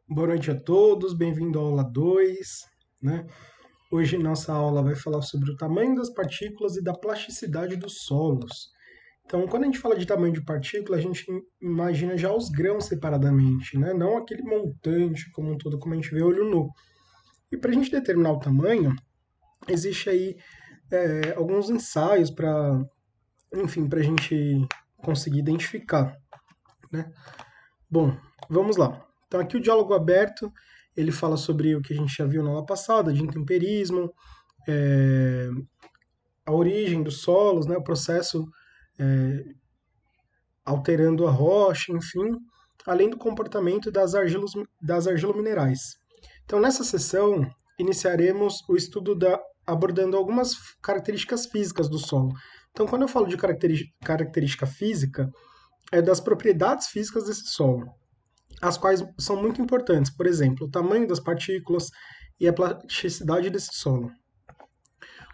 Boa noite a todos, bem-vindo à aula 2, né? Hoje nossa aula vai falar sobre o tamanho das partículas e da plasticidade dos solos. Então, quando a gente fala de tamanho de partícula, a gente imagina já os grãos separadamente, né? Não aquele montante como um todo, como a gente vê olho nu. E para a gente determinar o tamanho, existe aí alguns ensaios para, enfim, para a gente conseguir identificar, né? Bom, vamos lá. Então, aqui o diálogo aberto, ele fala sobre o que a gente já viu na aula passada, de intemperismo, é, a origem dos solos, né, o processo alterando a rocha, enfim, além do comportamento das argilominerais. Então, nessa sessão, iniciaremos o estudo abordando algumas características físicas do solo. Então, quando eu falo de característica física, é das propriedades físicas desse solo, as quais são muito importantes, por exemplo, o tamanho das partículas e a plasticidade desse solo.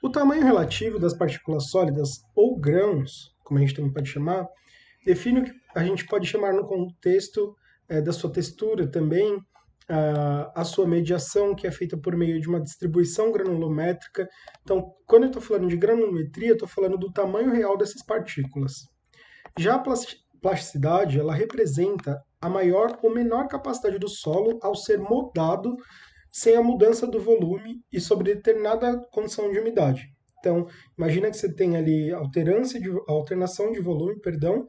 O tamanho relativo das partículas sólidas ou grãos, como a gente também pode chamar, define o que a gente pode chamar no contexto da sua textura também, a sua mediação, que é feita por meio de uma distribuição granulométrica. Então, quando eu estou falando de granulometria, eu estou falando do tamanho real dessas partículas. Já a plasticidade, ela representa a maior ou menor capacidade do solo ao ser moldado sem a mudança do volume e sobre determinada condição de umidade. Então, imagina que você tem ali alternação de volume, perdão,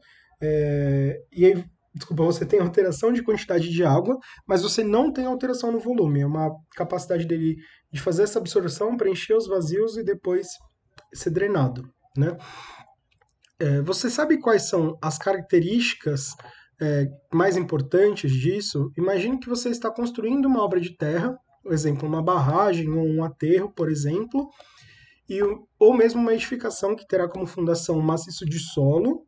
e aí, desculpa, você tem alteração de quantidade de água, mas você não tem alteração no volume. É uma capacidade dele de fazer essa absorção, preencher os vazios e depois ser drenado, né? Você sabe quais são as características mais importantes disso? Imagine que você está construindo uma obra de terra, por exemplo, uma barragem ou um aterro, por exemplo, ou mesmo uma edificação que terá como fundação um maciço de solo.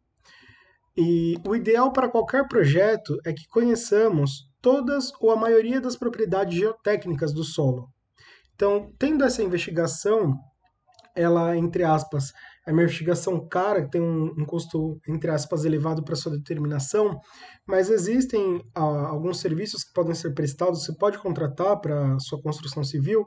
E o ideal para qualquer projeto é que conheçamos todas ou a maioria das propriedades geotécnicas do solo. Então, tendo essa investigação, ela, entre aspas, é uma investigação cara, que tem um custo, entre aspas, elevado para sua determinação, mas existem alguns serviços que podem ser prestados, você pode contratar para sua construção civil,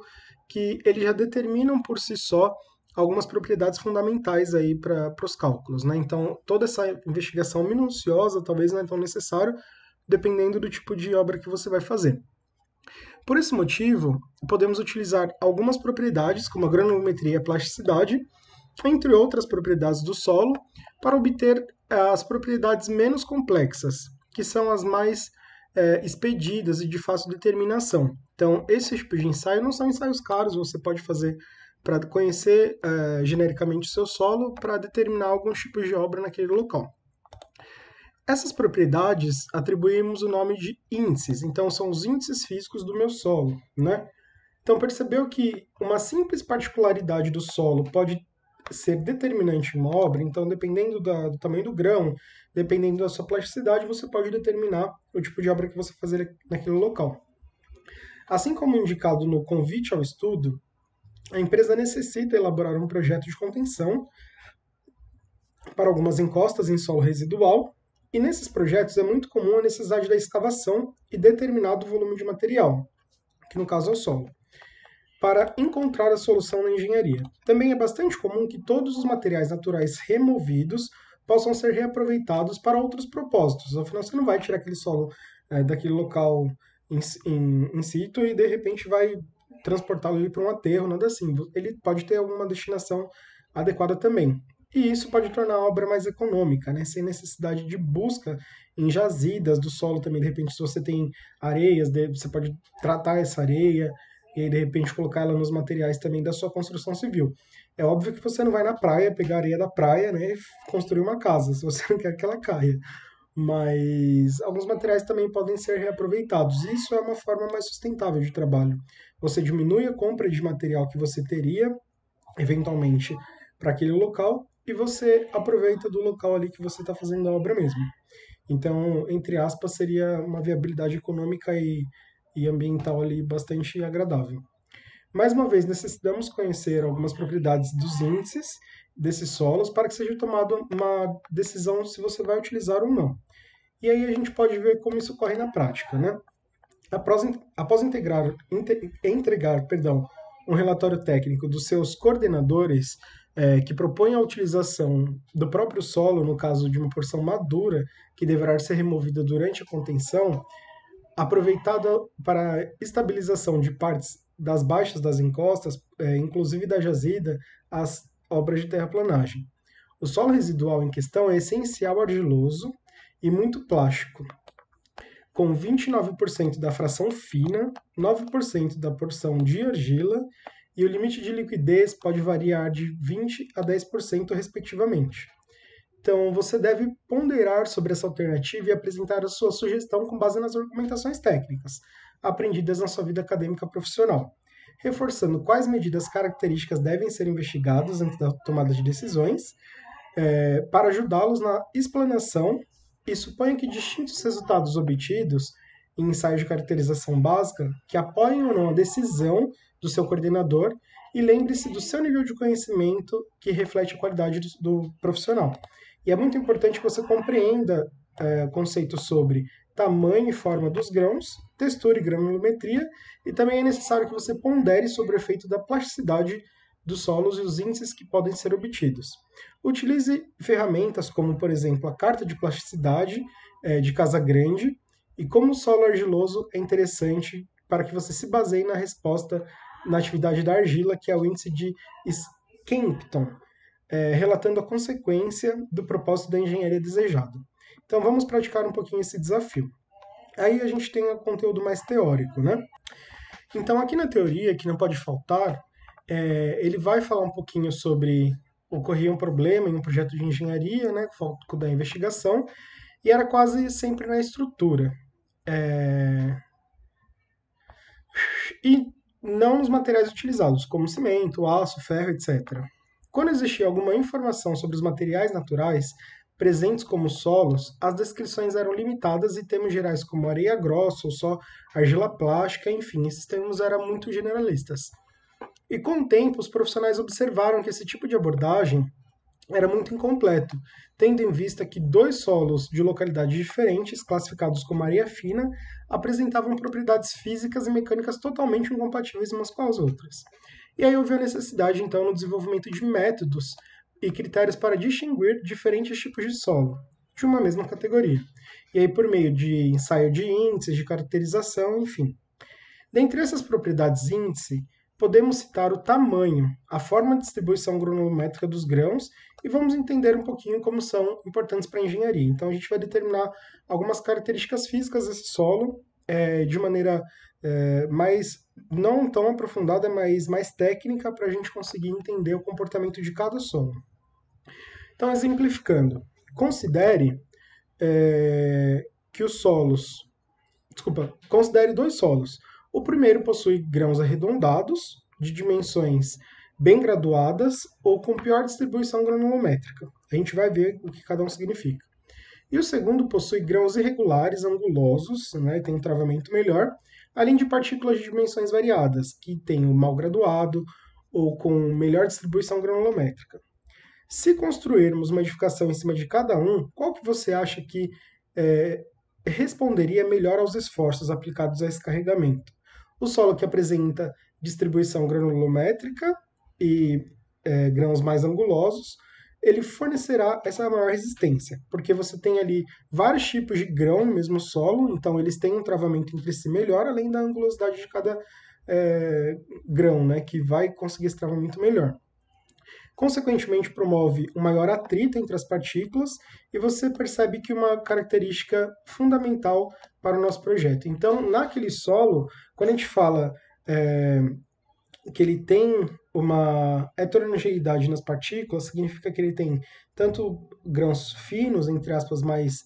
que eles já determinam por si só algumas propriedades fundamentais aí para os cálculos, né? Então, toda essa investigação minuciosa talvez não é tão necessário, dependendo do tipo de obra que você vai fazer. Por esse motivo, podemos utilizar algumas propriedades, como a granulometria e a plasticidade, entre outras propriedades do solo, para obter as propriedades menos complexas, que são as mais expedidas e de fácil determinação. Então, esse tipo de ensaio não são ensaios caros, você pode fazer para conhecer genericamente o seu solo, para determinar alguns tipos de obra naquele local. Essas propriedades atribuímos o nome de índices, então são os índices físicos do meu solo, né? Então percebeu que uma simples particularidade do solo pode ser determinante em uma obra, então dependendo do tamanho do grão, dependendo da sua plasticidade, você pode determinar o tipo de obra que você fazer naquele local. Assim como indicado no convite ao estudo, a empresa necessita elaborar um projeto de contenção para algumas encostas em solo residual, e nesses projetos é muito comum a necessidade da escavação e determinado volume de material, que no caso é o solo, para encontrar a solução na engenharia. Também é bastante comum que todos os materiais naturais removidos possam ser reaproveitados para outros propósitos. Afinal, você não vai tirar aquele solo daquele local in situ e de repente vai transportá-lo para um aterro, nada assim. Ele pode ter alguma destinação adequada também. E isso pode tornar a obra mais econômica, né? Sem necessidade de busca em jazidas do solo também. De repente, se você tem areias, você pode tratar essa areia e aí, de repente, colocar ela nos materiais também da sua construção civil. É óbvio que você não vai na praia pegar a areia da praia, né, e construir uma casa, se você não quer que ela caia. Mas alguns materiais também podem ser reaproveitados. Isso é uma forma mais sustentável de trabalho. Você diminui a compra de material que você teria, eventualmente, para aquele local, e você aproveita do local ali que você está fazendo a obra mesmo. Então, entre aspas, seria uma viabilidade econômica e ambiental ali bastante agradável. Mais uma vez, necessitamos conhecer algumas propriedades dos índices desses solos para que seja tomada uma decisão se você vai utilizar ou não. E aí a gente pode ver como isso ocorre na prática, né? Após entregar, um relatório técnico dos seus coordenadores, que propõe a utilização do próprio solo, no caso de uma porção madura, que deverá ser removida durante a contenção, aproveitada para estabilização de partes das baixas das encostas, inclusive da jazida, às obras de terraplanagem. O solo residual em questão é essencial argiloso e muito plástico, com 29% da fração fina, 9% da porção de argila, e o limite de liquidez pode variar de 20% a 10%, respectivamente. Então, você deve ponderar sobre essa alternativa e apresentar a sua sugestão com base nas argumentações técnicas aprendidas na sua vida acadêmica profissional, reforçando quais medidas características devem ser investigadas antes da tomada de decisões, para ajudá-los na explanação, e suponha que distintos resultados obtidos em ensaios de caracterização básica que apoiem ou não a decisão do seu coordenador, e lembre-se do seu nível de conhecimento que reflete a qualidade do profissional. E é muito importante que você compreenda conceitos sobre tamanho e forma dos grãos, textura e granulometria, e também é necessário que você pondere sobre o efeito da plasticidade dos solos e os índices que podem ser obtidos. Utilize ferramentas como, por exemplo, a carta de plasticidade de Casa Grande, e como o solo argiloso é interessante para que você se baseie na resposta na atividade da argila, que é o índice de Skempton, relatando a consequência do propósito da engenharia desejada. Então vamos praticar um pouquinho esse desafio. Aí a gente tem o conteúdo mais teórico, né? Então aqui na teoria, que não pode faltar, ele vai falar um pouquinho sobre ocorria um problema em um projeto de engenharia, né, foco da investigação, e era quase sempre na estrutura. E não nos materiais utilizados, como cimento, aço, ferro, etc. Quando existia alguma informação sobre os materiais naturais presentes como solos, as descrições eram limitadas e termos gerais como areia grossa ou só argila plástica, enfim, esses termos eram muito generalistas. E com o tempo, os profissionais observaram que esse tipo de abordagem era muito incompleto, tendo em vista que dois solos de localidades diferentes, classificados como areia fina, apresentavam propriedades físicas e mecânicas totalmente incompatíveis umas com as outras. E aí houve a necessidade, então, no desenvolvimento de métodos e critérios para distinguir diferentes tipos de solo de uma mesma categoria. E aí, por meio de ensaio de índices, de caracterização, enfim. Dentre essas propriedades índice, podemos citar o tamanho, a forma de distribuição granulométrica dos grãos, e vamos entender um pouquinho como são importantes para a engenharia. Então, a gente vai determinar algumas características físicas desse solo de maneira mais, não tão aprofundada, mas mais técnica, para a gente conseguir entender o comportamento de cada solo. Então, exemplificando, considere que os solos... Desculpa, considere dois solos. O primeiro possui grãos arredondados, de dimensões bem graduadas ou com pior distribuição granulométrica. A gente vai ver o que cada um significa. E o segundo possui grãos irregulares, angulosos, né, tem um travamento melhor, além de partículas de dimensões variadas, que têm o mal graduado ou com melhor distribuição granulométrica. Se construirmos uma edificação em cima de cada um, qual que você acha que responderia melhor aos esforços aplicados a esse carregamento? O solo que apresenta distribuição granulométrica e grãos mais angulosos, ele fornecerá essa maior resistência, porque você tem ali vários tipos de grão no mesmo solo, então eles têm um travamento entre si melhor, além da angulosidade de cada grão, né, que vai conseguir esse travamento melhor. Consequentemente, promove um maior atrito entre as partículas, e você percebe que uma característica fundamental para o nosso projeto. Então, naquele solo, quando a gente fala que ele tem uma heterogeneidade nas partículas, significa que ele tem tanto grãos finos, entre aspas, mais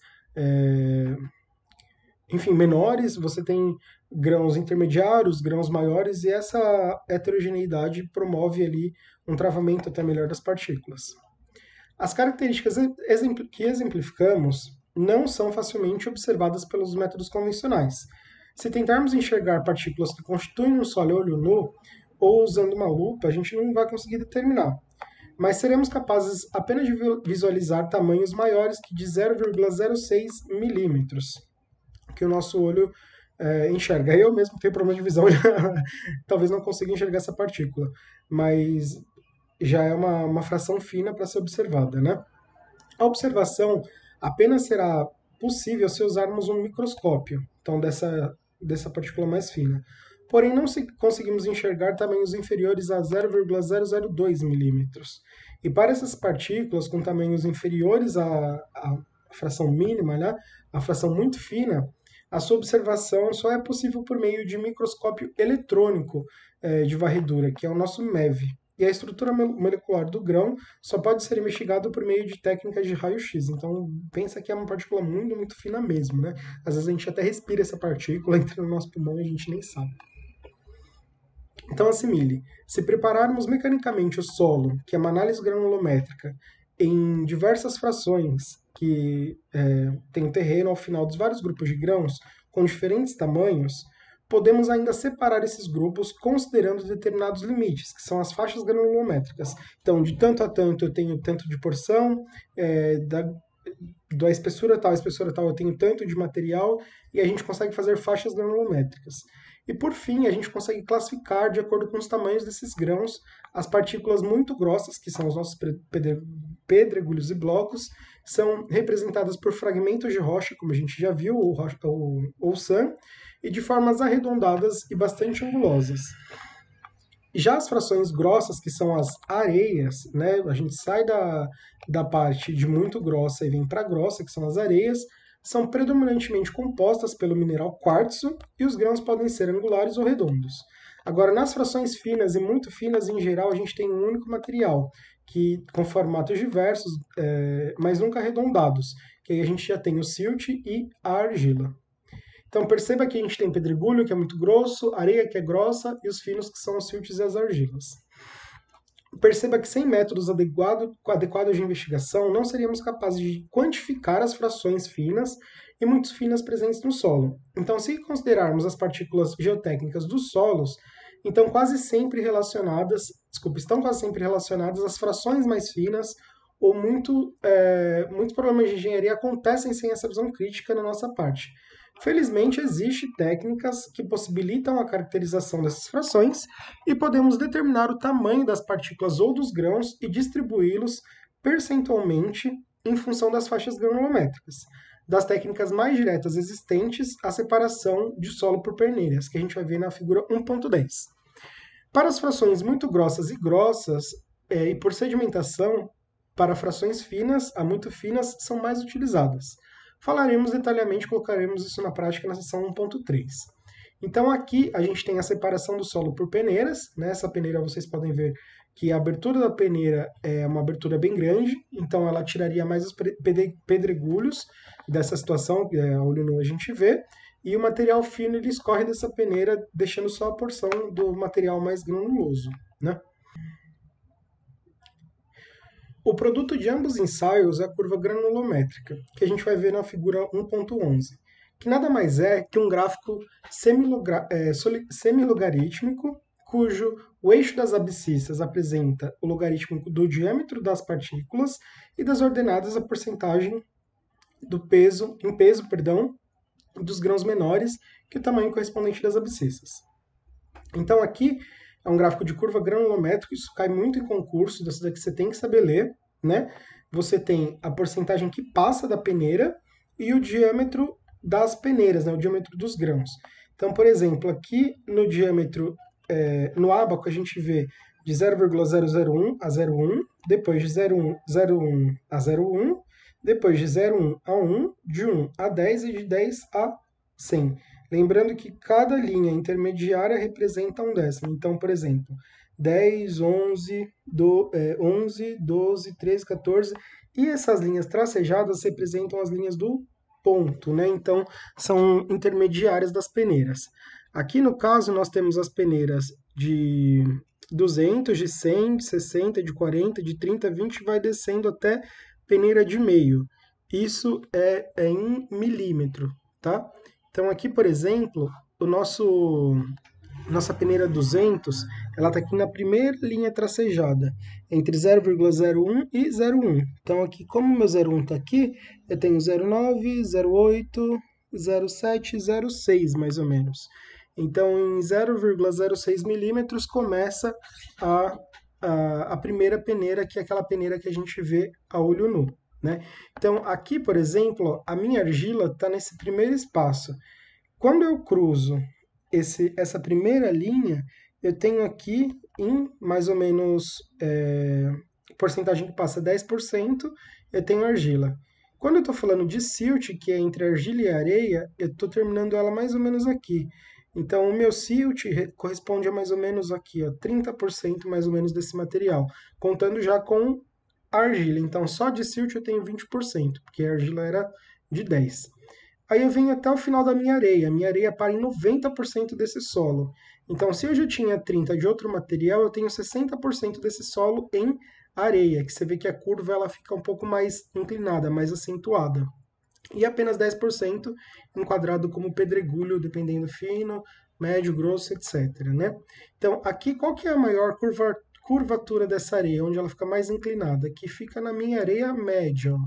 menores, você tem grãos intermediários, grãos maiores, e essa heterogeneidade promove ali um travamento até melhor das partículas. As características que exemplificamos não são facilmente observadas pelos métodos convencionais. Se tentarmos enxergar partículas que constituem um solo a olho nu, ou usando uma lupa, a gente não vai conseguir determinar. Mas seremos capazes apenas de visualizar tamanhos maiores que de 0,06 milímetros, que o nosso olho enxerga. Eu mesmo tenho problema de visão, talvez não consiga enxergar essa partícula, mas já é uma fração fina para ser observada, né? A observação apenas será possível se usarmos um microscópio, então dessa partícula mais fina. Porém, não conseguimos enxergar tamanhos inferiores a 0,002 milímetros. E para essas partículas com tamanhos inferiores à fração mínima, né, a fração muito fina, a sua observação só é possível por meio de microscópio eletrônico de varredura, que é o nosso MEV. E a estrutura molecular do grão só pode ser investigado por meio de técnicas de raio-x. Então, pensa que é uma partícula muito, muito fina mesmo, né? Às vezes a gente até respira essa partícula, entra no nosso pulmão e a gente nem sabe. Então, assimile. Se prepararmos mecanicamente o solo, que é uma análise granulométrica, em diversas frações que tem o terreno ao final dos vários grupos de grãos, com diferentes tamanhos, podemos ainda separar esses grupos considerando determinados limites, que são as faixas granulométricas. Então, de tanto a tanto eu tenho tanto de porção, da espessura tal eu tenho tanto de material, e a gente consegue fazer faixas granulométricas. E por fim, a gente consegue classificar, de acordo com os tamanhos desses grãos, as partículas muito grossas, que são os nossos pedregulhos e blocos, são representadas por fragmentos de rocha, como a gente já viu, ou sã, e de formas arredondadas e bastante angulosas. Já as frações grossas, que são as areias, né? A gente sai da parte de muito grossa e vem para grossa, que são as areias, são predominantemente compostas pelo mineral quartzo e os grãos podem ser angulares ou redondos. Agora, nas frações finas e muito finas, em geral, a gente tem um único material, que com formatos diversos, mas nunca arredondados, que aí a gente já tem o silt e a argila. Então perceba que a gente tem pedregulho, que é muito grosso, areia, que é grossa, e os finos, que são os siltes e as argilas. Perceba que sem métodos adequados de investigação, não seríamos capazes de quantificar as frações finas e muito finas presentes no solo. Então, se considerarmos as partículas geotécnicas dos solos, então estão quase sempre relacionadas às frações mais finas, ou muitos problemas de engenharia acontecem sem essa visão crítica na nossa parte. Felizmente, existem técnicas que possibilitam a caracterização dessas frações e podemos determinar o tamanho das partículas ou dos grãos e distribuí-los percentualmente em função das faixas granulométricas. Das técnicas mais diretas existentes, a separação de solo por peneiras, que a gente vai ver na figura 1.10. Para as frações muito grossas e por sedimentação, para frações finas a muito finas são mais utilizadas. Falaremos detalhadamente, colocaremos isso na prática na seção 1.3. Então aqui a gente tem a separação do solo por peneiras, né? Essa peneira vocês podem ver que a abertura da peneira é uma abertura bem grande, então ela tiraria mais os pedregulhos dessa situação, a olho nu a gente vê, e o material fino ele escorre dessa peneira, deixando só a porção do material mais granuloso, né? O produto de ambos ensaios é a curva granulométrica, que a gente vai ver na figura 1.11, que nada mais é que um gráfico semilogarítmico, cujo o eixo das abscissas apresenta o logaritmo do diâmetro das partículas e das ordenadas a porcentagem do peso, dos grãos menores que o tamanho correspondente das abscissas. Então aqui é um gráfico de curva granulométrica, isso cai muito em concurso, dessa daqui você tem que saber ler, né? Você tem a porcentagem que passa da peneira e o diâmetro das peneiras, né? O diâmetro dos grãos. Então, por exemplo, aqui no diâmetro, no ábaco, a gente vê de 0,001 a 0,1, depois de 0,1 a 0,1, depois de 0,1 a 1, de 1 a 10 e de 10 a 100. Lembrando que cada linha intermediária representa um décimo. Então, por exemplo, 10, 11, 12, 13, 14. E essas linhas tracejadas representam as linhas do ponto, né? Então, são intermediárias das peneiras. Aqui, no caso, nós temos as peneiras de 200, de 100, de 60, de 40, de 30, 20, vai descendo até peneira de meio. Isso é em milímetro, tá? Então aqui, por exemplo, nossa peneira 200, ela está aqui na primeira linha tracejada, entre 0,01 e 0,1. Então aqui, como o meu 0,1 está aqui, eu tenho 0,9, 0,8, 0,0706, mais ou menos. Então, em 0,06 milímetros começa a primeira peneira, que é aquela peneira que a gente vê a olho nu, né? Então, aqui, por exemplo, ó, a minha argila está nesse primeiro espaço. Quando eu cruzo essa primeira linha, eu tenho aqui em mais ou menos porcentagem que passa 10%, eu tenho argila. Quando eu estou falando de silt, que é entre argila e areia, eu estou terminando ela mais ou menos aqui. Então, o meu silt corresponde a mais ou menos aqui, ó, 30% mais ou menos desse material, contando já com a argila. Então, só de silt eu tenho 20%, porque a argila era de 10%. Aí eu venho até o final da minha areia. Minha areia para em 90% desse solo. Então, se eu já tinha 30% de outro material, eu tenho 60% desse solo em areia, que você vê que a curva ela fica um pouco mais inclinada, mais acentuada. E apenas 10% enquadrado como pedregulho, dependendo fino, médio, grosso, etc. Né? Então, aqui qual que é a maior curvatura dessa areia, onde ela fica mais inclinada? Que fica na minha areia média. Ó.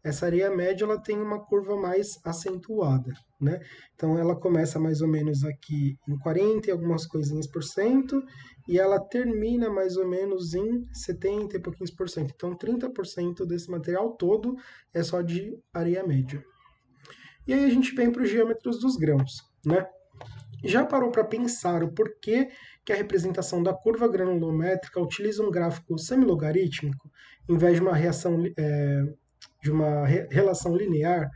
Essa areia média ela tem uma curva mais acentuada, né? Então ela começa mais ou menos aqui em 40 e algumas coisinhas por cento e ela termina mais ou menos em 70 e pouquinhos por cento. Então 30% desse material todo é só de areia média. E aí a gente vem para os diâmetros dos grãos, né? Já parou para pensar o porquê que a representação da curva granulométrica utiliza um gráfico semilogarítmico em vez de uma relação linear,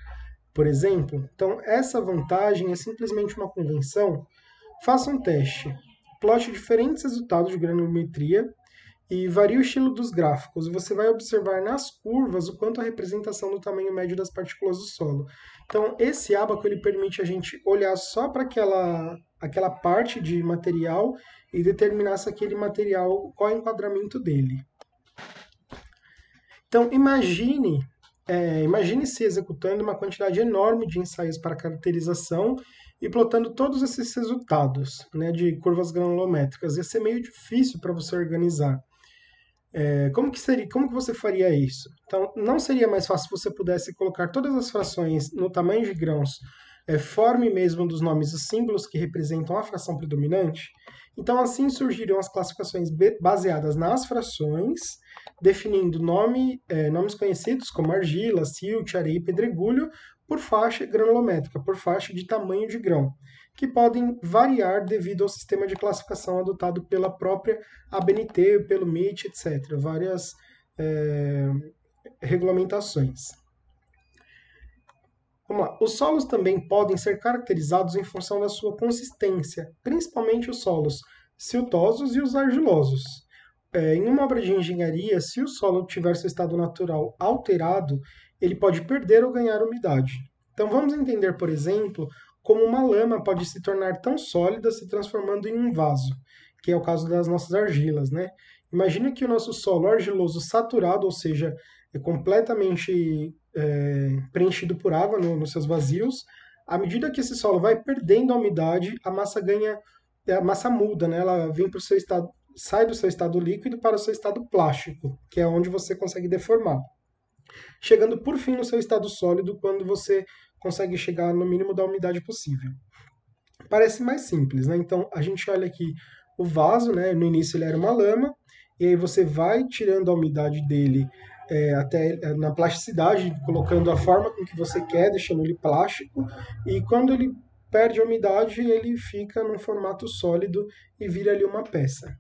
por exemplo? Então, essa vantagem é simplesmente uma convenção. Faça um teste. Plote diferentes resultados de granulometria e varia o estilo dos gráficos. Você vai observar nas curvas o quanto a representação do tamanho médio das partículas do solo. Então, esse ábaco ele permite a gente olhar só para aquela parte de material e determinar se aquele material, qual é o enquadramento dele. Então, imagine-se executando uma quantidade enorme de ensaios para caracterização e plotando todos esses resultados, né, de curvas granulométricas. Ia ser meio difícil para você organizar. Como que você faria isso? Então, não seria mais fácil se você pudesse colocar todas as frações no tamanho de grãos, forme mesmo dos nomes e símbolos que representam a fração predominante? Então, assim surgiriam as classificações baseadas nas frações, definindo nomes conhecidos como argila, silt, areia e pedregulho, por faixa granulométrica, por faixa de tamanho de grão, que podem variar devido ao sistema de classificação adotado pela própria ABNT, pelo MIT, etc. Várias regulamentações. Vamos lá. Os solos também podem ser caracterizados em função da sua consistência, principalmente os solos siltosos e os argilosos. Em uma obra de engenharia, se o solo tiver seu estado natural alterado, ele pode perder ou ganhar umidade. Então vamos entender, por exemplo, como uma lama pode se tornar tão sólida se transformando em um vaso, que é o caso das nossas argilas, né? Imagine que o nosso solo argiloso saturado, ou seja, é completamente preenchido por água nos seus vazios, à medida que esse solo vai perdendo a umidade, a massa muda, né? Ela vem para o seu estado, sai do seu estado líquido para o seu estado plástico, que é onde você consegue deformar. Chegando por fim no seu estado sólido, quando você consegue chegar no mínimo da umidade possível. Parece mais simples, né? Então a gente olha aqui o vaso, né? No início ele era uma lama, e aí você vai tirando a umidade dele até na plasticidade, colocando a forma com que você quer, deixando ele plástico, e quando ele perde a umidade, ele fica num formato sólido e vira ali uma peça.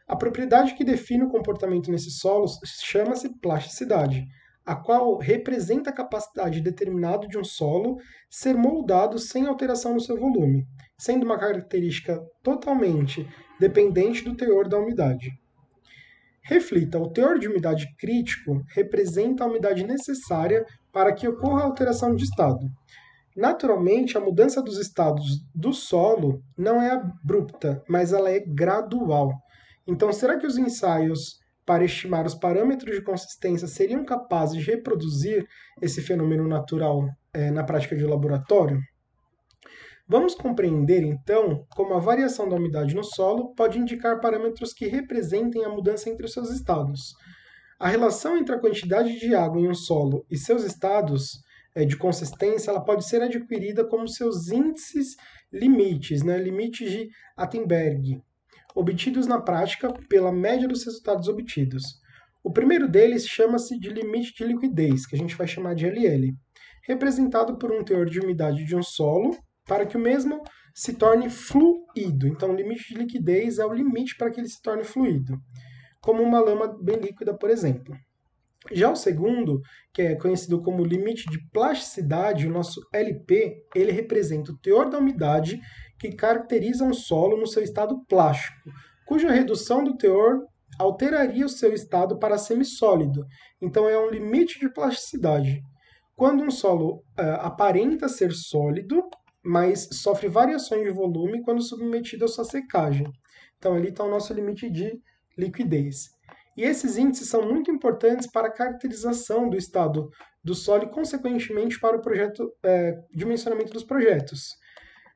A propriedade que define o comportamento nesses solos chama-se plasticidade, a qual representa a capacidade determinada de um solo ser moldado sem alteração no seu volume, sendo uma característica totalmente dependente do teor da umidade. Reflita, o teor de umidade crítico representa a umidade necessária para que ocorra a alteração de estado. Naturalmente, a mudança dos estados do solo não é abrupta, mas ela é gradual. Então, será que os ensaios para estimar os parâmetros de consistência seriam capazes de reproduzir esse fenômeno natural na prática de laboratório? Vamos compreender, então, como a variação da umidade no solo pode indicar parâmetros que representem a mudança entre os seus estados. A relação entre a quantidade de água em um solo e seus estados de consistência, ela pode ser adquirida como seus índices limites, né? Limites de Attenberg, obtidos na prática pela média dos resultados obtidos. O primeiro deles chama-se de limite de liquidez, que a gente vai chamar de LL, representado por um teor de umidade de um solo para que o mesmo se torne fluido. Então, o limite de liquidez é o limite para que ele se torne fluido, como uma lama bem líquida, por exemplo. Já o segundo, que é conhecido como limite de plasticidade, o nosso LP, ele representa o teor da umidade que caracteriza um solo no seu estado plástico, cuja redução do teor alteraria o seu estado para semissólido. Então é um limite de plasticidade. Quando um solo aparenta ser sólido, mas sofre variações de volume quando submetido à sua secagem. Então ali está o nosso limite de liquidez. E esses índices são muito importantes para a caracterização do estado do solo e, consequentemente, para o dimensionamento dos projetos.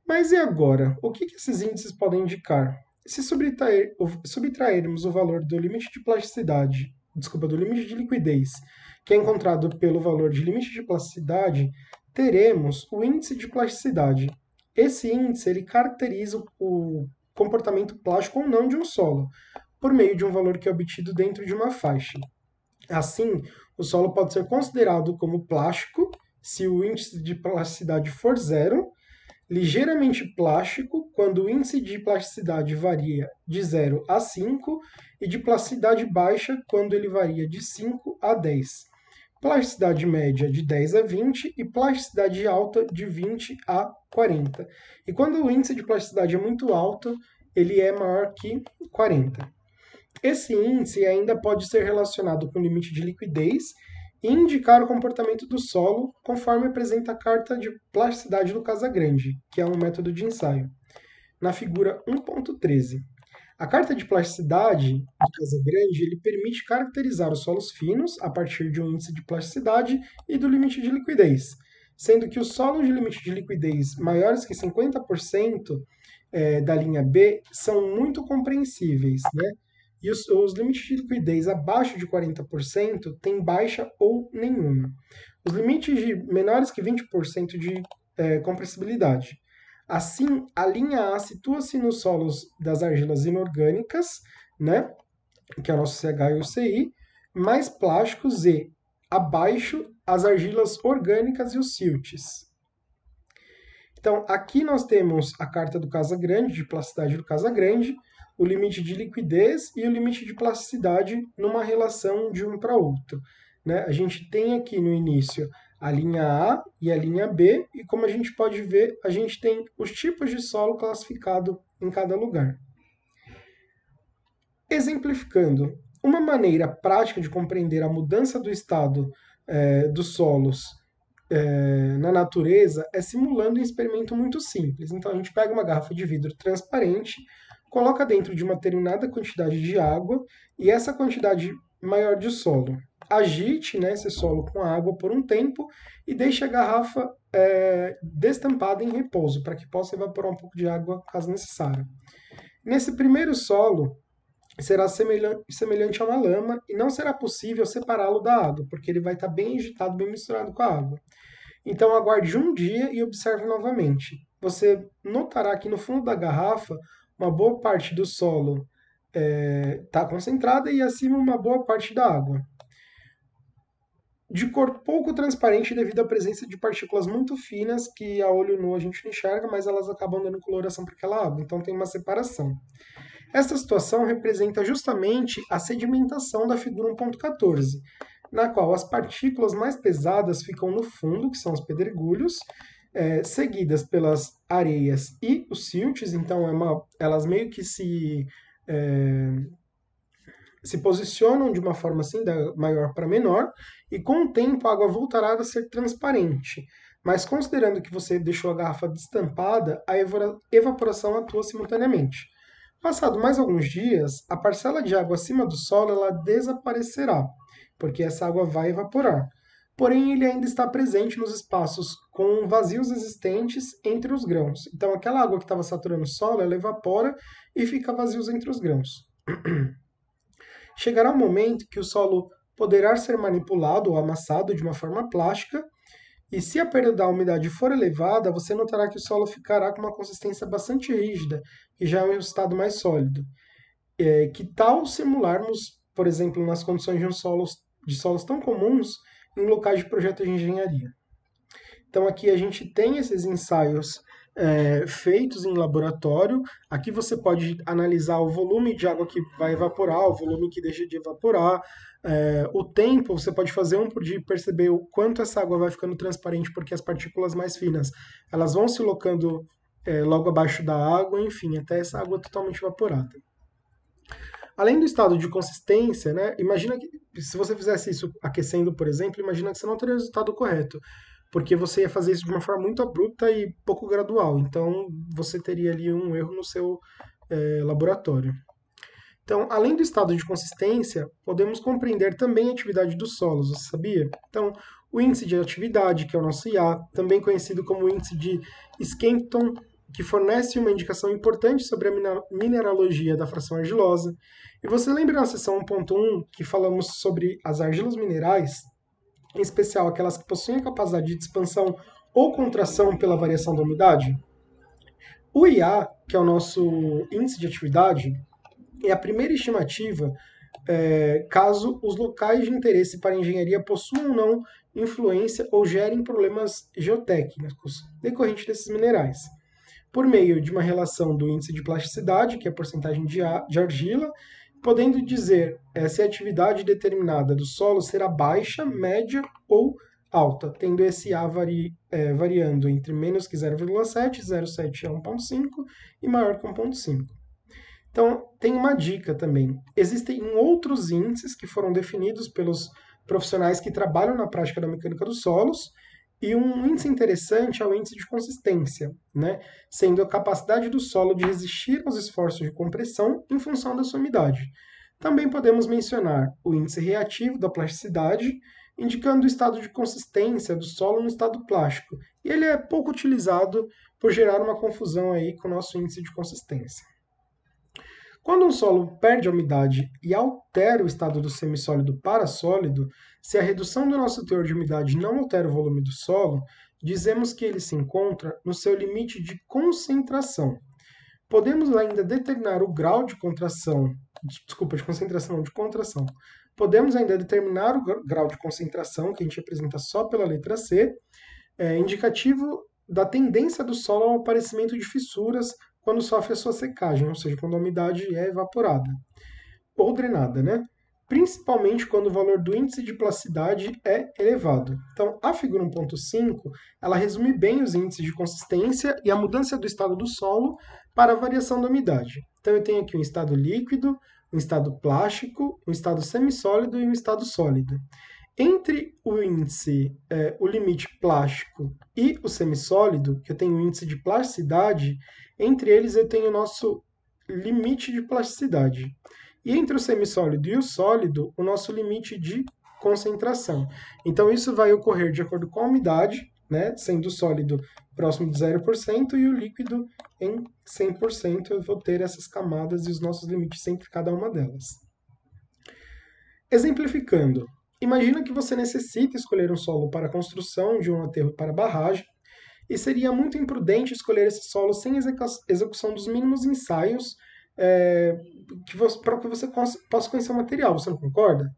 Mas e agora? O que esses índices podem indicar? Se subtrairmos o valor do limite de plasticidade, do limite de liquidez, que é encontrado pelo valor de limite de plasticidade, teremos o índice de plasticidade. Esse índice ele caracteriza o comportamento plástico ou não de um solo, por meio de um valor que é obtido dentro de uma faixa. Assim, o solo pode ser considerado como plástico se o índice de plasticidade for zero, ligeiramente plástico quando o índice de plasticidade varia de 0 a 5 e de plasticidade baixa quando ele varia de 5 a 10. Plasticidade média de 10 a 20 e plasticidade alta de 20 a 40. E quando o índice de plasticidade é muito alto, ele é maior que 40. Esse índice ainda pode ser relacionado com o limite de liquidez e indicar o comportamento do solo, conforme apresenta a carta de plasticidade do Casagrande, que é um método de ensaio, na figura 1.13. A carta de plasticidade do Casagrande ele permite caracterizar os solos finos a partir de um índice de plasticidade e do limite de liquidez, sendo que os solos de limite de liquidez maiores que 50% da linha B são muito compreensíveis, né? E os limites de liquidez abaixo de 40% têm baixa ou nenhuma. Os limites de menores que 20% de compressibilidade. Assim, a linha A situa-se nos solos das argilas inorgânicas, né, que é o nosso CH e o CI, mais plásticos e, abaixo, as argilas orgânicas e os siltes. Então, aqui nós temos a carta do Casagrande, de plasticidade do Casagrande, o limite de liquidez e o limite de plasticidade numa relação de um para outro. Né? A gente tem aqui no início a linha A e a linha B, e como a gente pode ver, a gente tem os tipos de solo classificado em cada lugar. Exemplificando, uma maneira prática de compreender a mudança do estado dos solos na natureza é simulando um experimento muito simples. Então a gente pega uma garrafa de vidro transparente, coloca dentro de uma determinada quantidade de água e essa quantidade maior de solo. Agite, né, esse solo com a água por um tempo e deixe a garrafa destampada em repouso, para que possa evaporar um pouco de água caso necessário. Nesse primeiro solo, será semelhante a uma lama e não será possível separá-lo da água, porque ele vai estar bem agitado, bem misturado com a água. Então aguarde um dia e observe novamente. Você notará que no fundo da garrafa uma boa parte do solo está concentrada e acima uma boa parte da água. De cor pouco transparente devido à presença de partículas muito finas que a olho nu a gente não enxerga, mas elas acabam dando coloração para aquela água. Então tem uma separação. Esta situação representa justamente a sedimentação da figura 1.14, na qual as partículas mais pesadas ficam no fundo, que são os pedregulhos, seguidas pelas areias e os siltes, então elas meio que se posicionam de uma forma assim, da maior para menor, e com o tempo a água voltará a ser transparente. Mas considerando que você deixou a garrafa destampada, a evaporação atua simultaneamente. Passado mais alguns dias, a parcela de água acima do solo ela desaparecerá, porque essa água vai evaporar. Porém, ele ainda está presente nos espaços com vazios existentes entre os grãos. Então, aquela água que estava saturando o solo, ela evapora e fica vazios entre os grãos. Chegará um momento que o solo poderá ser manipulado ou amassado de uma forma plástica E se a perda da umidade for elevada, você notará que o solo ficará com uma consistência bastante rígida, que já é um estado mais sólido. Que tal simularmos, por exemplo, nas condições de solos tão comuns em locais de projeto de engenharia? Então, aqui a gente tem esses ensaios feitos em laboratório. Aqui você pode analisar o volume de água que vai evaporar, o volume que deixa de evaporar, o tempo, você pode fazer um por dia e perceber o quanto essa água vai ficando transparente, porque as partículas mais finas elas vão se locando logo abaixo da água, enfim, até essa água totalmente evaporada. Além do estado de consistência, né, imagina que se você fizesse isso aquecendo, por exemplo, imagina que você não teria o resultado correto, porque você ia fazer isso de uma forma muito abrupta e pouco gradual. Então, você teria ali um erro no seu laboratório. Então, além do estado de consistência, podemos compreender também a atividade dos solos, você sabia? Então, o índice de atividade, que é o nosso IA, também conhecido como índice de Skempton, que fornece uma indicação importante sobre a mineralogia da fração argilosa. E você lembra na seção 1.1 que falamos sobre as argilas minerais, em especial aquelas que possuem a capacidade de expansão ou contração pela variação da umidade? O IA, que é o nosso índice de atividade, é a primeira estimativa caso os locais de interesse para a engenharia possuam ou não influência ou gerem problemas geotécnicos decorrentes desses minerais, por meio de uma relação do índice de plasticidade, que é a porcentagem de argila, podendo dizer se a atividade determinada do solo será baixa, média ou alta, tendo esse A variando entre menos que 0,7, 0,7 a 1,5 e maior que 1,5. Então, tem uma dica também. Existem outros índices que foram definidos pelos profissionais que trabalham na prática da mecânica dos solos, e um índice interessante é o índice de consistência, né? Sendo a capacidade do solo de resistir aos esforços de compressão em função da sua umidade. Também podemos mencionar o índice reativo da plasticidade, indicando o estado de consistência do solo no estado plástico. E ele é pouco utilizado por gerar uma confusão aí com o nosso índice de consistência. Quando um solo perde a umidade e altera o estado do semissólido para sólido, se a redução do nosso teor de umidade não altera o volume do solo, dizemos que ele se encontra no seu limite de concentração. Podemos ainda determinar o grau de contração, de concentração, de contração. Podemos ainda determinar o grau de concentração, que a gente apresenta só pela letra C, indicativo da tendência do solo ao aparecimento de fissuras quando sofre a sua secagem, ou seja, quando a umidade é evaporada ou drenada, né? Principalmente quando o valor do índice de plasticidade é elevado. Então, a figura 1.5, ela resume bem os índices de consistência e a mudança do estado do solo para a variação da umidade. Então, eu tenho aqui um estado líquido, um estado plástico, um estado semissólido e um estado sólido. Entre o índice, o limite plástico e o semissólido, que eu tenho o índice de plasticidade, entre eles eu tenho o nosso limite de plasticidade. E entre o semissólido e o sólido, o nosso limite de concentração. Então, isso vai ocorrer de acordo com a umidade, né, sendo o sólido próximo de 0% e o líquido em 100%. Eu vou ter essas camadas e os nossos limites entre cada uma delas. Exemplificando, imagina que você necessita escolher um solo para a construção de um aterro para barragem, e seria muito imprudente escolher esse solo sem execução dos mínimos ensaios para que você possa conhecer o material, você não concorda?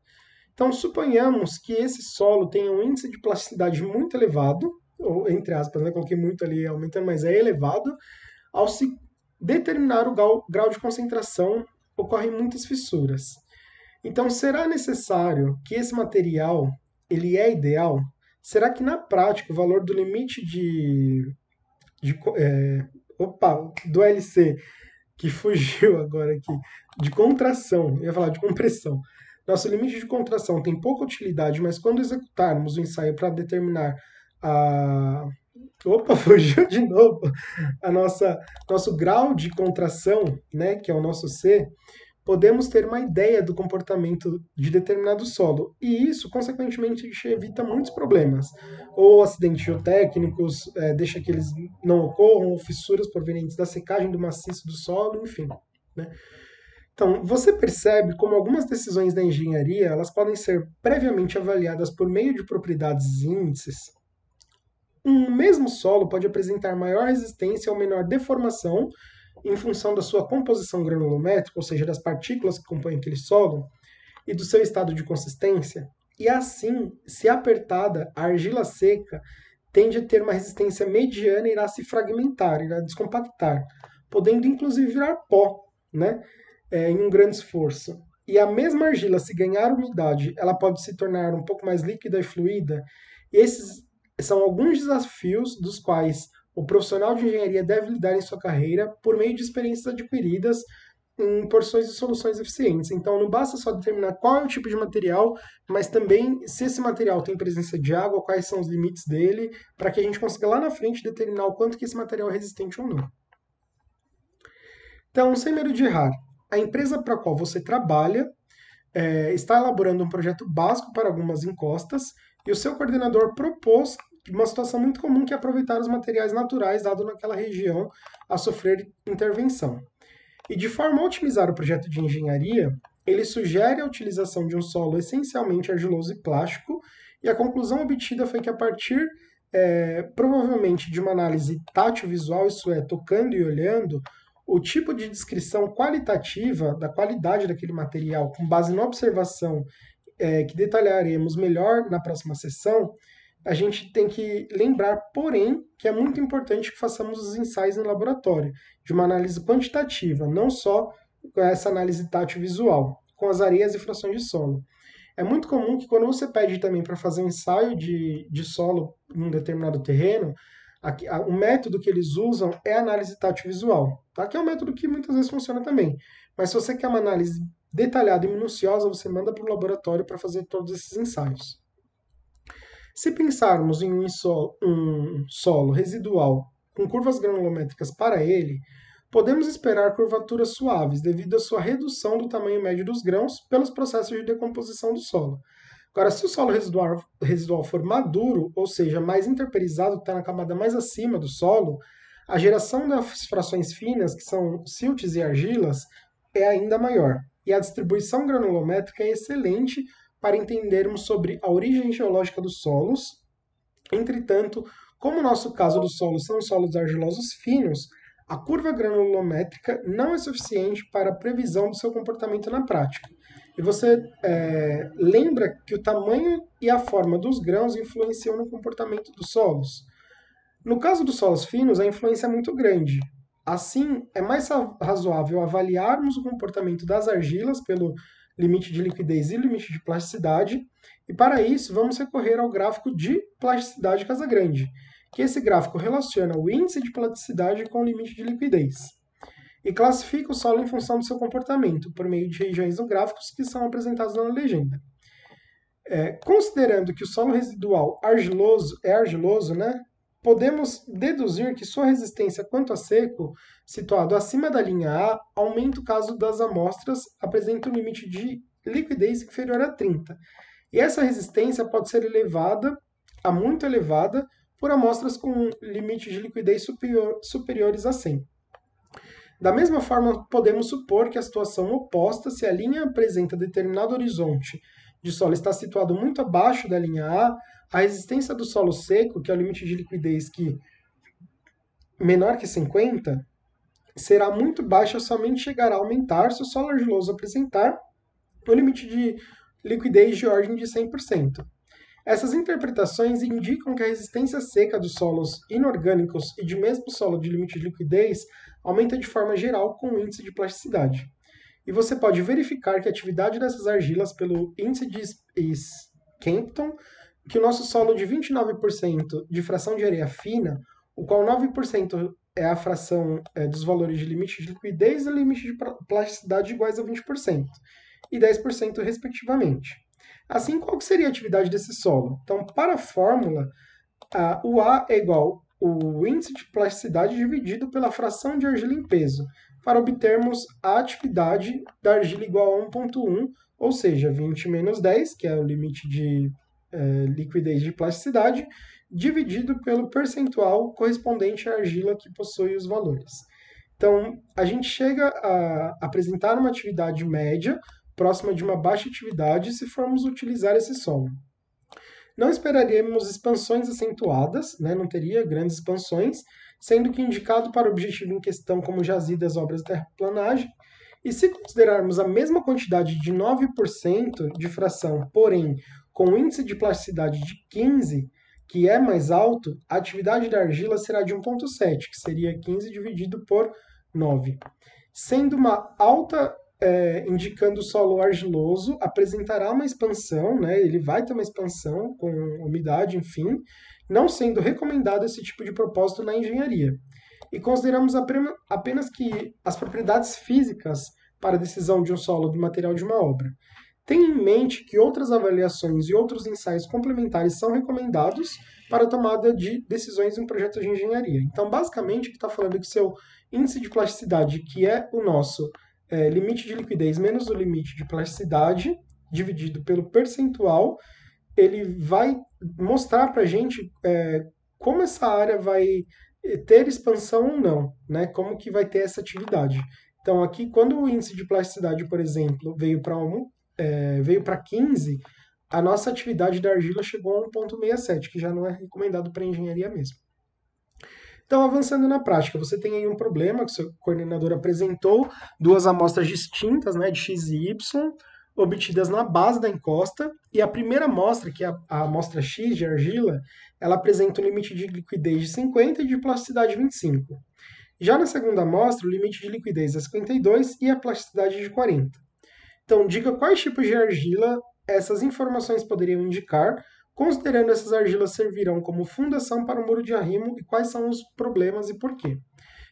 Então, suponhamos que esse solo tenha um índice de plasticidade muito elevado, ou entre aspas, né, coloquei muito ali aumentando, mas é elevado. Ao se determinar o grau de concentração, ocorrem muitas fissuras. Então, será necessário que esse material ele é ideal? Será que na prática o valor do limite do LC, que fugiu agora aqui, de contração, eu ia falar de compressão. Nosso limite de contração tem pouca utilidade, mas quando executarmos o ensaio para determinar a. Opa, fugiu de novo! Nosso grau de contração, né, que é o nosso C, podemos ter uma ideia do comportamento de determinado solo. E isso, consequentemente, evita muitos problemas. Ou acidentes geotécnicos, deixa que eles não ocorram, ou fissuras provenientes da secagem do maciço do solo, enfim. Né? Então, você percebe como algumas decisões da engenharia elas podem ser previamente avaliadas por meio de propriedades e índices, um mesmo solo pode apresentar maior resistência ou menor deformação em função da sua composição granulométrica, ou seja, das partículas que compõem aquele solo, e do seu estado de consistência. E assim, se apertada, a argila seca tende a ter uma resistência mediana e irá se fragmentar, irá descompactar, podendo inclusive virar pó, né? Em um grande esforço. E a mesma argila, se ganhar umidade, ela pode se tornar um pouco mais líquida e fluida. Esses são alguns desafios dos quais o profissional de engenharia deve lidar em sua carreira por meio de experiências adquiridas em porções de soluções eficientes. Então, não basta só determinar qual é o tipo de material, mas também se esse material tem presença de água, quais são os limites dele, para que a gente consiga lá na frente determinar o quanto que esse material é resistente ou não. Então, sem medo de errar, a empresa para a qual você trabalha está elaborando um projeto básico para algumas encostas e o seu coordenador propôs uma situação muito comum que é aproveitar os materiais naturais dados naquela região a sofrer intervenção. E de forma a otimizar o projeto de engenharia, ele sugere a utilização de um solo essencialmente argiloso e plástico, e a conclusão obtida foi que a partir provavelmente de uma análise tátil-visual, isso é, tocando e olhando, o tipo de descrição qualitativa da qualidade daquele material, com base na observação que detalharemos melhor na próxima sessão, a gente tem que lembrar, porém, que é muito importante que façamos os ensaios no laboratório, de uma análise quantitativa, não só com essa análise tátil visual, com as areias e frações de solo. É muito comum que quando você pede também para fazer um ensaio de solo em um determinado terreno, o método que eles usam é a análise tátil visual, tá? Que é um método que muitas vezes funciona também. Mas se você quer uma análise detalhada e minuciosa, você manda para o laboratório para fazer todos esses ensaios. Se pensarmos em um solo residual com curvas granulométricas para ele, podemos esperar curvaturas suaves devido à sua redução do tamanho médio dos grãos pelos processos de decomposição do solo. Agora, se o solo residual for maduro, ou seja, mais interperizado, está na camada mais acima do solo, a geração das frações finas, que são siltes e argilas, é ainda maior. E a distribuição granulométrica é excelente para entendermos sobre a origem geológica dos solos. Entretanto, como o nosso caso dos solos são solos argilosos finos, a curva granulométrica não é suficiente para a previsão do seu comportamento na prática. E você lembra que o tamanho e a forma dos grãos influenciam no comportamento dos solos. No caso dos solos finos, a influência é muito grande. Assim, é mais razoável avaliarmos o comportamento das argilas pelo limite de liquidez e limite de plasticidade, e para isso vamos recorrer ao gráfico de plasticidade Casagrande, que esse gráfico relaciona o índice de plasticidade com o limite de liquidez e classifica o solo em função do seu comportamento, por meio de regiões no gráfico que são apresentadas na legenda. Considerando que o solo residual é argiloso, né, podemos deduzir que sua resistência quanto a seco, situado acima da linha A, aumenta caso das amostras apresentem um limite de liquidez inferior a 30. E essa resistência pode ser elevada a muito elevada por amostras com limite de liquidez superiores a 100. Da mesma forma, podemos supor que a situação oposta, se a linha apresenta determinado horizonte de solo está situado muito abaixo da linha a resistência do solo seco, que é o limite de liquidez menor que 50, será muito baixa, somente chegará a aumentar se o solo argiloso apresentar o limite de liquidez de ordem de 100%. Essas interpretações indicam que a resistência seca dos solos inorgânicos e de mesmo solo de limite de liquidez aumenta de forma geral com o índice de plasticidade. E você pode verificar que a atividade dessas argilas pelo índice de Skempton, que o nosso solo de 29% de fração de areia fina, o qual 9% é a fração dos valores de limite de liquidez e limite de plasticidade iguais a 20%, e 10% respectivamente. Assim, qual seria a atividade desse solo? Então, para a fórmula, o A é igual ao índice de plasticidade dividido pela fração de argila em peso, para obtermos a atividade da argila igual a 1,1, ou seja, 20 menos 10, que é o limite de liquidez de plasticidade, dividido pelo percentual correspondente à argila que possui os valores. Então, a gente chega a apresentar uma atividade média próxima de uma baixa atividade se formos utilizar esse solo. Não esperaríamos expansões acentuadas, né? Não teria grandes expansões, sendo que indicado para o objetivo em questão como jazidas obras de terraplanagem. E se considerarmos a mesma quantidade de 9% de fração, porém com um índice de plasticidade de 15, que é mais alto, a atividade da argila será de 1,7, que seria 15 dividido por 9. Sendo uma alta indicando o solo argiloso, apresentará uma expansão, né? Ele vai ter uma expansão com umidade, enfim, não sendo recomendado esse tipo de propósito na engenharia. E consideramos apenas que as propriedades físicas para a decisão de um solo do material de uma obra. Tenha em mente que outras avaliações e outros ensaios complementares são recomendados para a tomada de decisões em projetos de engenharia. Então, basicamente, o que está falando é que seu índice de plasticidade, que é o nosso limite de liquidez menos o limite de plasticidade, dividido pelo percentual, ele vai mostrar para a gente como essa área vai ter expansão ou não, né? Como que vai ter essa atividade. Então, aqui, quando o índice de plasticidade, por exemplo, veio para 15, a nossa atividade da argila chegou a 1,67, que já não é recomendado para engenharia mesmo. Então, avançando na prática, você tem aí um problema que o seu coordenador apresentou, duas amostras distintas, né, de X e Y, obtidas na base da encosta, e a primeira amostra, que é a amostra X de argila, ela apresenta um limite de liquidez de 50 e de plasticidade de 25. Já na segunda amostra, o limite de liquidez é 52 e a plasticidade de 40. Então, diga quais tipos de argila essas informações poderiam indicar, considerando essas argilas servirão como fundação para o muro de arrimo e quais são os problemas e por quê.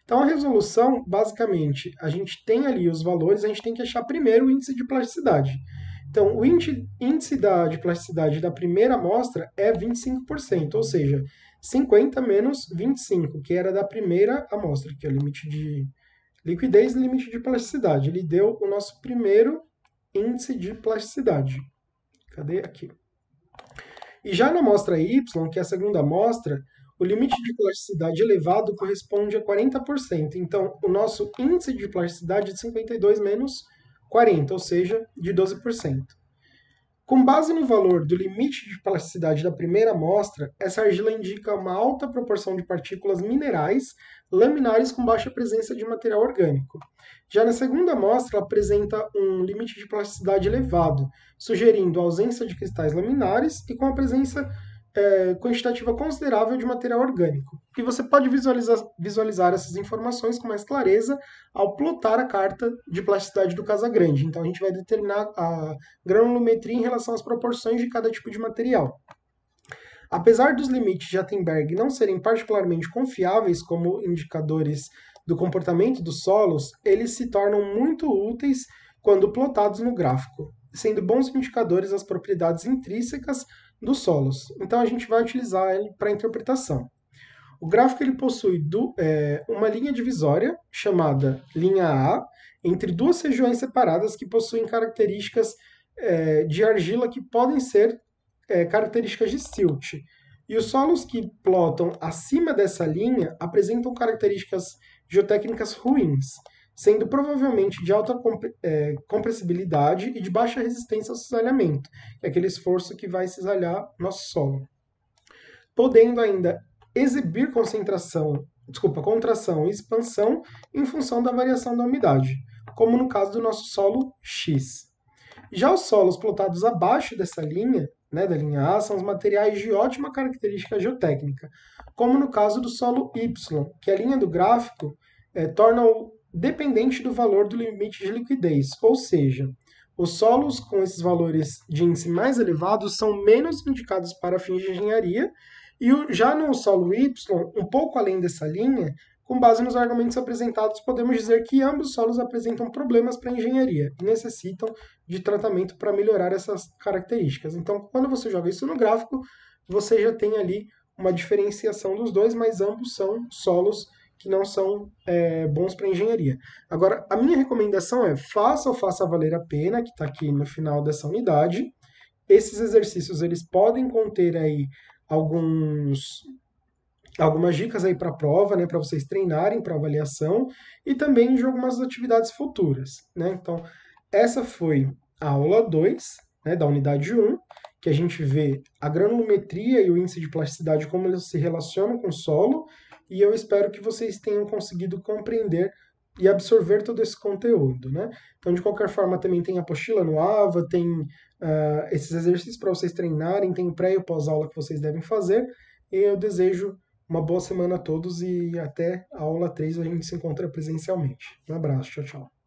Então, a resolução, basicamente, a gente tem ali os valores, a gente tem que achar primeiro o índice de plasticidade. Então, o índice de plasticidade da primeira amostra é 25%, ou seja, 50 menos 25, que era da primeira amostra, que é o limite de liquidez e limite de plasticidade. Ele deu o nosso primeiro índice de plasticidade. Cadê? Aqui. E já na amostra Y, que é a segunda amostra, o limite de plasticidade elevado corresponde a 40%. Então, o nosso índice de plasticidade é de 52 menos 40, ou seja, de 12%. Com base no valor do limite de plasticidade da primeira amostra, essa argila indica uma alta proporção de partículas minerais laminares com baixa presença de material orgânico. Já na segunda amostra, ela apresenta um limite de plasticidade elevado, sugerindo a ausência de cristais laminares e com a presença quantitativa considerável de material orgânico. E você pode visualizar essas informações com mais clareza ao plotar a carta de plasticidade do Casagrande. Então, a gente vai determinar a granulometria em relação às proporções de cada tipo de material. Apesar dos limites de Attenberg não serem particularmente confiáveis como indicadores do comportamento dos solos, eles se tornam muito úteis quando plotados no gráfico, sendo bons indicadores das propriedades intrínsecas dos solos. Então a gente vai utilizar ele para interpretação. O gráfico ele possui uma linha divisória chamada linha A entre duas regiões separadas que possuem características de argila que podem ser características de silt. E os solos que plotam acima dessa linha apresentam características geotécnicas ruins, sendo provavelmente de alta compressibilidade e de baixa resistência ao cisalhamento, que é aquele esforço que vai cisalhar nosso solo. Podendo ainda exibir contração e expansão em função da variação da umidade, como no caso do nosso solo X. Já os solos plotados abaixo dessa linha, né, da linha A, são os materiais de ótima característica geotécnica, como no caso do solo Y, que a linha do gráfico torna-o dependente do valor do limite de liquidez, ou seja, os solos com esses valores de índice mais elevados são menos indicados para fins de engenharia, e já no solo Y, um pouco além dessa linha, com base nos argumentos apresentados, podemos dizer que ambos os solos apresentam problemas para a engenharia e necessitam de tratamento para melhorar essas características. Então, quando você joga isso no gráfico, você já tem ali uma diferenciação dos dois, mas ambos são solos que não são bons para engenharia. Agora, a minha recomendação é faça valer a pena, que está aqui no final dessa unidade. Esses exercícios eles podem conter aí algumas dicas aí para a prova, né, para vocês treinarem para avaliação e também de algumas atividades futuras, né? Então, essa foi a aula 2, né, da unidade 1, que a gente vê a granulometria e o índice de plasticidade, como eles se relacionam com o solo, e eu espero que vocês tenham conseguido compreender e absorver todo esse conteúdo, né? Então, de qualquer forma, também tem apostila no AVA, tem esses exercícios para vocês treinarem, tem o pré e o pós-aula que vocês devem fazer, e eu desejo uma boa semana a todos e até a aula 3 a gente se encontra presencialmente. Um abraço, tchau, tchau.